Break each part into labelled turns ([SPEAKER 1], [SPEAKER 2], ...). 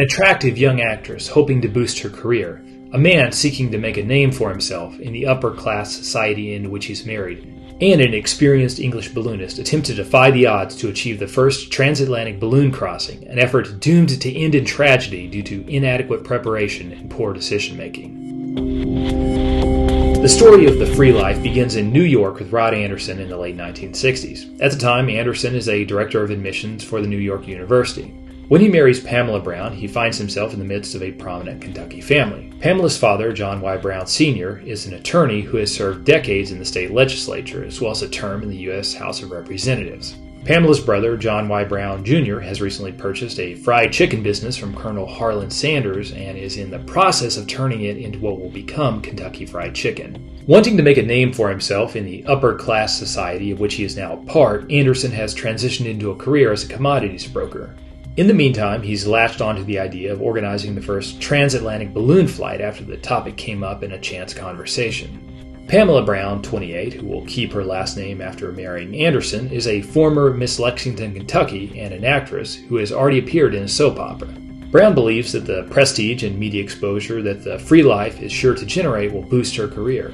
[SPEAKER 1] attractive young actress hoping to boost her career, a man seeking to make a name for himself in the upper-class society in which he's married, and an experienced English balloonist attempt to defy the odds to achieve the first transatlantic balloon crossing, an effort doomed to end in tragedy due to inadequate preparation and poor decision-making. The story of the free life begins in New York with Rod Anderson in the late 1960s. At the time, Anderson is a director of admissions for the New York University. When he marries Pamela Brown, he finds himself in the midst of a prominent Kentucky family. Pamela's father, John Y. Brown Sr., is an attorney who has served decades in the state legislature, as well as a term in the U.S. House of Representatives. Pamela's brother, John Y. Brown Jr., has recently purchased a fried chicken business from Colonel Harlan Sanders and is in the process of turning it into what will become Kentucky Fried Chicken. Wanting to make a name for himself in the upper-class society of which he is now a part, Anderson has transitioned into a career as a commodities broker. In the meantime, he's latched onto the idea of organizing the first transatlantic balloon flight after the topic came up in a chance conversation. Pamela Brown, 28, who will keep her last name after marrying Anderson, is a former Miss Lexington, Kentucky, and an actress who has already appeared in a soap opera. Brown believes that the prestige and media exposure that the free life is sure to generate will boost her career.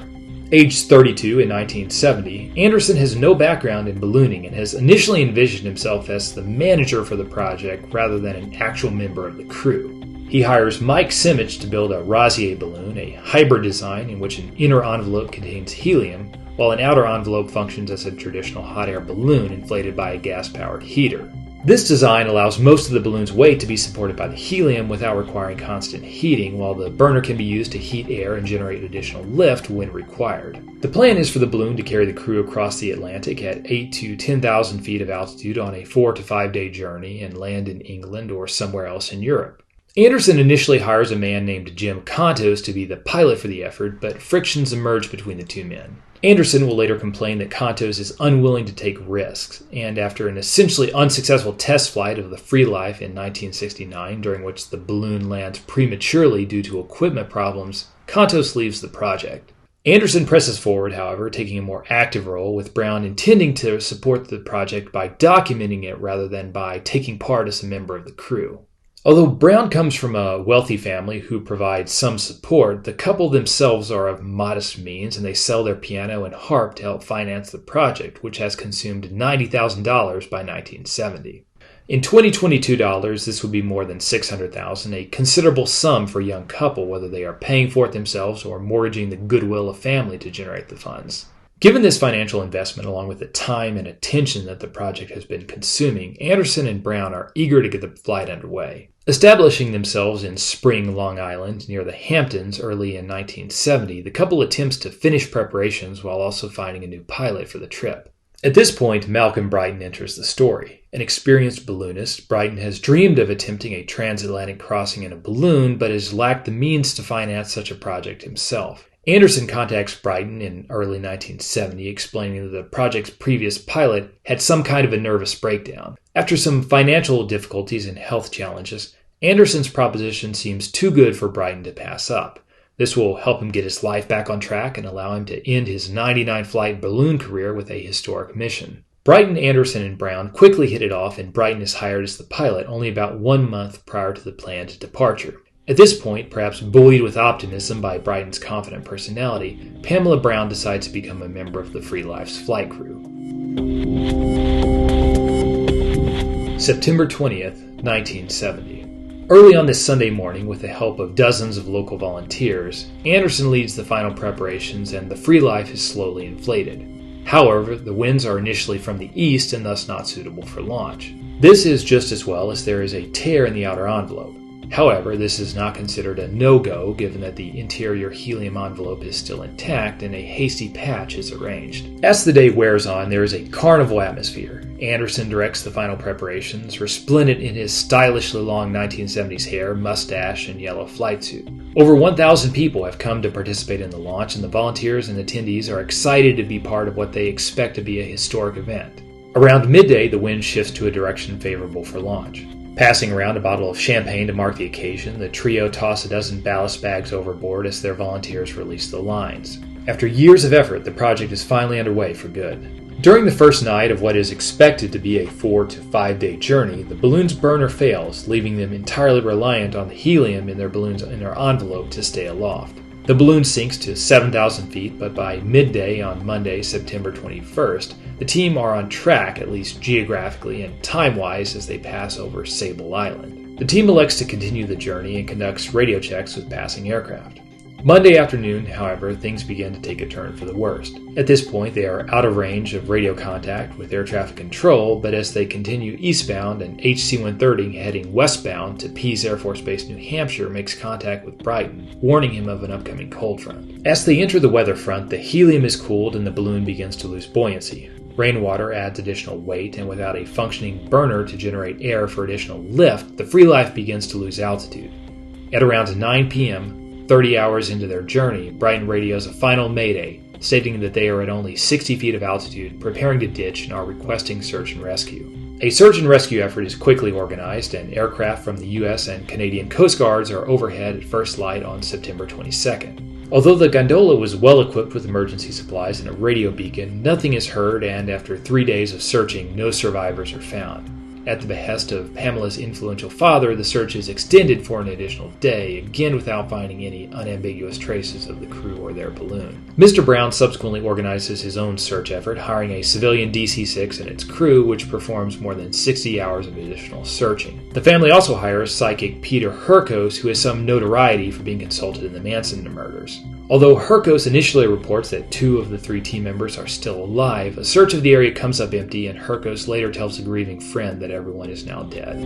[SPEAKER 1] Aged 32 in 1970, Anderson has no background in ballooning and has initially envisioned himself as the manager for the project rather than an actual member of the crew. He hires Mike Simich to build a Rosier balloon, a hybrid design in which an inner envelope contains helium, while an outer envelope functions as a traditional hot air balloon inflated by a gas-powered heater. This design allows most of the balloon's weight to be supported by the helium without requiring constant heating, while the burner can be used to heat air and generate additional lift when required. The plan is for the balloon to carry the crew across the Atlantic at 8,000 to 10,000 feet of altitude on a 4 to 5 day journey and land in England or somewhere else in Europe. Anderson initially hires a man named Jim Contos to be the pilot for the effort, but frictions emerge between the two men. Anderson will later complain that Contos is unwilling to take risks, and after an essentially unsuccessful test flight of the Free Life in 1969, during which the balloon lands prematurely due to equipment problems, Contos leaves the project. Anderson presses forward, however, taking a more active role, with Brown intending to support the project by documenting it rather than by taking part as a member of the crew. Although Brown comes from a wealthy family who provides some support, the couple themselves are of modest means and they sell their piano and harp to help finance the project, which has consumed $90,000 by 1970. In 2022 dollars, this would be more than $600,000, a considerable sum for a young couple, whether they are paying for it themselves or mortgaging the goodwill of family to generate the funds. Given this financial investment, along with the time and attention that the project has been consuming, Anderson and Brown are eager to get the flight underway. Establishing themselves in Spring, Long Island, near the Hamptons early in 1970, the couple attempts to finish preparations while also finding a new pilot for the trip. At this point, Malcolm Brighton enters the story. An experienced balloonist, Brighton has dreamed of attempting a transatlantic crossing in a balloon, but has lacked the means to finance such a project himself. Anderson contacts Brighton in early 1970, explaining that the project's previous pilot had some kind of a nervous breakdown. After some financial difficulties and health challenges, Anderson's proposition seems too good for Brighton to pass up. This will help him get his life back on track and allow him to end his 99-flight balloon career with a historic mission. Brighton, Anderson, and Brown quickly hit it off, and Brighton is hired as the pilot only about 1 month prior to the planned departure. At this point, perhaps buoyed with optimism by Brighton's confident personality, Pamela Brown decides to become a member of the Free Life's flight crew. September 20th, 1970. Early on this Sunday morning, with the help of dozens of local volunteers, Anderson leads the final preparations and the Free Life is slowly inflated. However, the winds are initially from the east and thus not suitable for launch. This is just as well as there is a tear in the outer envelope. However, this is not considered a no-go given that the interior helium envelope is still intact and a hasty patch is arranged. As the day wears on, there is a carnival atmosphere. Anderson directs the final preparations, resplendent in his stylishly long 1970s hair, mustache, and yellow flight suit. Over 1,000 people have come to participate in the launch, and the volunteers and attendees are excited to be part of what they expect to be a historic event. Around midday, the wind shifts to a direction favorable for launch. Passing around a bottle of champagne to mark the occasion, the trio toss a dozen ballast bags overboard as their volunteers release the lines. After years of effort, the project is finally underway for good. During the first night of what is expected to be a 4 to 5 day journey, the balloon's burner fails, leaving them entirely reliant on the helium in their envelope to stay aloft. The balloon sinks to 7,000 feet, but by midday on Monday, September 21st, the team are on track, at least geographically and time-wise, as they pass over Sable Island. The team elects to continue the journey and conducts radio checks with passing aircraft. Monday afternoon, however, things begin to take a turn for the worst. At this point, they are out of range of radio contact with air traffic control, but as they continue eastbound, an HC-130 heading westbound to Pease Air Force Base, New Hampshire, makes contact with Brighton, warning him of an upcoming cold front. As they enter the weather front, the helium is cooled and the balloon begins to lose buoyancy. Rainwater adds additional weight, and without a functioning burner to generate air for additional lift, the Free Life begins to lose altitude. At around 9 p.m., 30 hours into their journey, Brighton radios a final mayday, stating that they are at only 60 feet of altitude, preparing to ditch, and are requesting search and rescue. A search and rescue effort is quickly organized, and aircraft from the U.S. and Canadian Coast Guards are overhead at first light on September 22nd. Although the gondola was well equipped with emergency supplies and a radio beacon, nothing is heard, and after 3 days of searching, no survivors are found. At the behest of Pamela's influential father, the search is extended for an additional day, again without finding any unambiguous traces of the crew or their balloon. Mr. Brown subsequently organizes his own search effort, hiring a civilian DC-6 and its crew, which performs more than 60 hours of additional searching. The family also hires psychic Peter Herkos, who has some notoriety for being consulted in the Manson murders. Although Herkos initially reports that 2 of the 3 team members are still alive, a search of the area comes up empty, and Herkos later tells a grieving friend that everyone is now dead.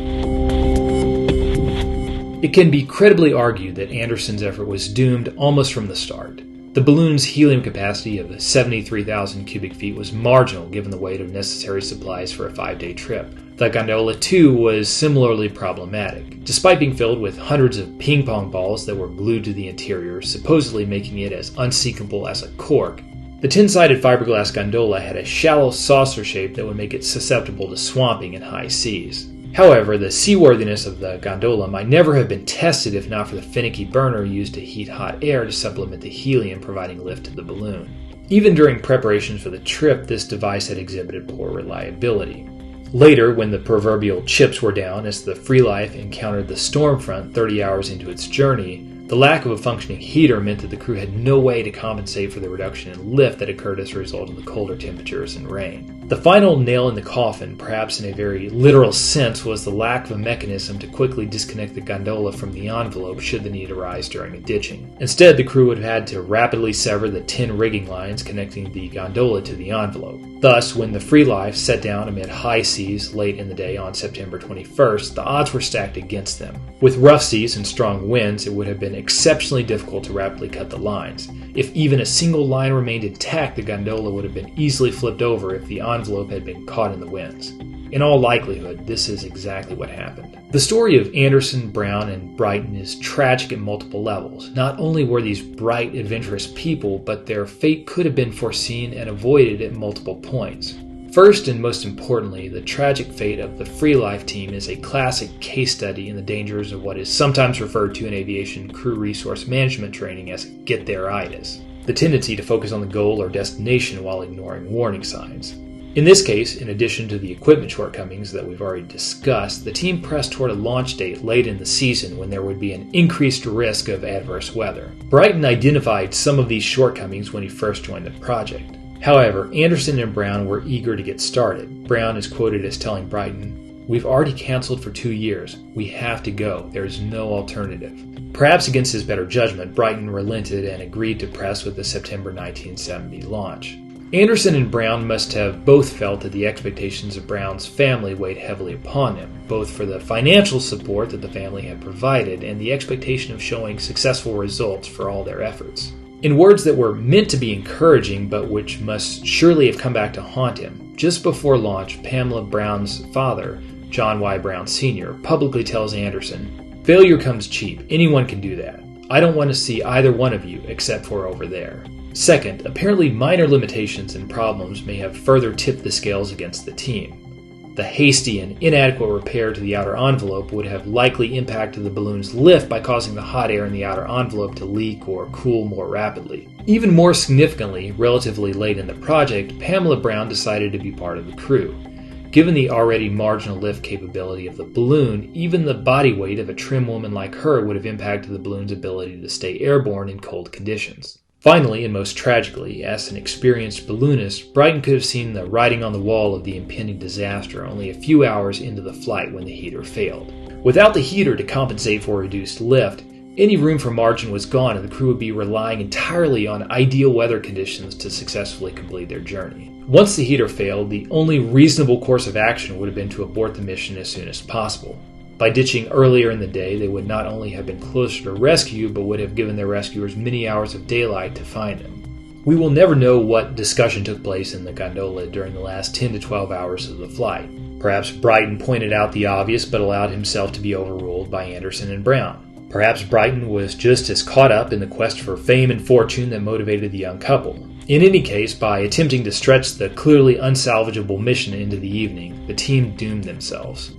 [SPEAKER 1] It can be credibly argued that Anderson's effort was doomed almost from the start. The balloon's helium capacity of 73,000 cubic feet was marginal given the weight of necessary supplies for a 5-day trip. The gondola, too, was similarly problematic, despite being filled with hundreds of ping-pong balls that were glued to the interior, supposedly making it as unsinkable as a cork. The 10-sided fiberglass gondola had a shallow saucer shape that would make it susceptible to swamping in high seas. However, the seaworthiness of the gondola might never have been tested if not for the finicky burner used to heat hot air to supplement the helium providing lift to the balloon. Even during preparations for the trip, this device had exhibited poor reliability. Later, when the proverbial chips were down as the Free Life encountered the storm front 30 hours into its journey, the lack of a functioning heater meant that the crew had no way to compensate for the reduction in lift that occurred as a result of the colder temperatures and rain. The final nail in the coffin, perhaps in a very literal sense, was the lack of a mechanism to quickly disconnect the gondola from the envelope should the need arise during a ditching. Instead, the crew would have had to rapidly sever the 10 rigging lines connecting the gondola to the envelope. Thus, when the Free Life set down amid high seas late in the day on September 21st, the odds were stacked against them. With rough seas and strong winds, it would have been exceptionally difficult to rapidly cut the lines. If even a single line remained intact, the gondola would have been easily flipped over if the envelope had been caught in the winds. In all likelihood, this is exactly what happened. The story of Anderson, Brown, and Brighton is tragic at multiple levels. Not only were these bright, adventurous people, but their fate could have been foreseen and avoided at multiple points. First and most importantly, the tragic fate of the Free Life team is a classic case study in the dangers of what is sometimes referred to in aviation crew resource management training as get-there-itis, the tendency to focus on the goal or destination while ignoring warning signs. In this case, in addition to the equipment shortcomings that we've already discussed, the team pressed toward a launch date late in the season when there would be an increased risk of adverse weather. Brighton identified some of these shortcomings when he first joined the project. However, Anderson and Brown were eager to get started. Brown is quoted as telling Brighton, "We've already canceled for 2 years. We have to go. There is no alternative." Perhaps against his better judgment, Brighton relented and agreed to press with the September 1970 launch. Anderson and Brown must have both felt that the expectations of Brown's family weighed heavily upon them, both for the financial support that the family had provided and the expectation of showing successful results for all their efforts. In words that were meant to be encouraging but which must surely have come back to haunt him, just before launch, Pamela Brown's father, John Y. Brown Sr., publicly tells Anderson, "Failure comes cheap. Anyone can do that. I don't want to see either one of you except for over there." Second, apparently minor limitations and problems may have further tipped the scales against the team. The hasty and inadequate repair to the outer envelope would have likely impacted the balloon's lift by causing the hot air in the outer envelope to leak or cool more rapidly. Even more significantly, relatively late in the project, Pamela Brown decided to be part of the crew. Given the already marginal lift capability of the balloon, even the body weight of a trim woman like her would have impacted the balloon's ability to stay airborne in cold conditions. Finally, and most tragically, as an experienced balloonist, Brighton could have seen the writing on the wall of the impending disaster only a few hours into the flight when the heater failed. Without the heater to compensate for reduced lift, any room for margin was gone and the crew would be relying entirely on ideal weather conditions to successfully complete their journey. Once the heater failed, the only reasonable course of action would have been to abort the mission as soon as possible. By ditching earlier in the day, they would not only have been closer to rescue, but would have given their rescuers many hours of daylight to find them. We will never know what discussion took place in the gondola during the last 10 to 12 hours of the flight. Perhaps Brighton pointed out the obvious but allowed himself to be overruled by Anderson and Brown. Perhaps Brighton was just as caught up in the quest for fame and fortune that motivated the young couple. In any case, by attempting to stretch the clearly unsalvageable mission into the evening, the team doomed themselves.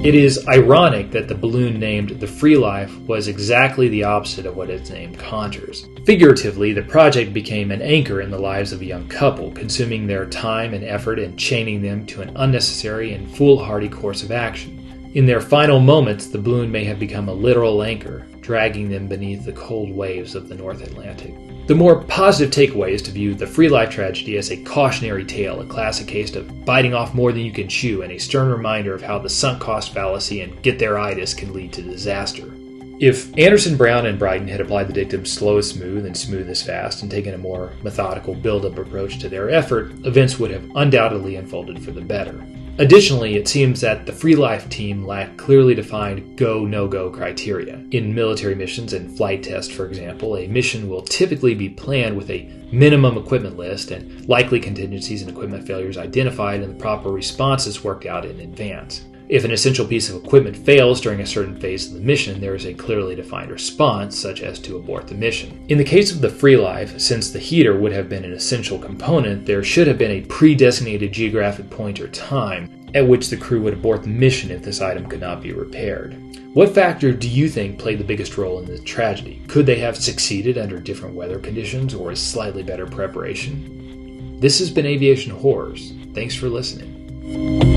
[SPEAKER 1] It is ironic that the balloon named the Free Life was exactly the opposite of what its name conjures. Figuratively, the project became an anchor in the lives of a young couple, consuming their time and effort and chaining them to an unnecessary and foolhardy course of action. In their final moments, the balloon may have become a literal anchor, dragging them beneath the cold waves of the North Atlantic. The more positive takeaway is to view the Free Life tragedy as a cautionary tale, a classic case of biting off more than you can chew, and a stern reminder of how the sunk cost fallacy and get-there-itis can lead to disaster. If Anderson, Brown, and Brighton had applied the dictum slow is smooth and smooth is fast and taken a more methodical build-up approach to their effort, events would have undoubtedly unfolded for the better. Additionally, it seems that the Free Life team lacked clearly defined go-no-go criteria. In military missions and flight tests, for example, a mission will typically be planned with a minimum equipment list and likely contingencies and equipment failures identified and the proper responses worked out in advance. If an essential piece of equipment fails during a certain phase of the mission, there is a clearly defined response, such as to abort the mission. In the case of the Free Life, since the heater would have been an essential component, there should have been a pre-designated geographic point or time at which the crew would abort the mission if this item could not be repaired. What factor do you think played the biggest role in the tragedy? Could they have succeeded under different weather conditions or a slightly better preparation? This has been Aviation Horrors. Thanks for listening.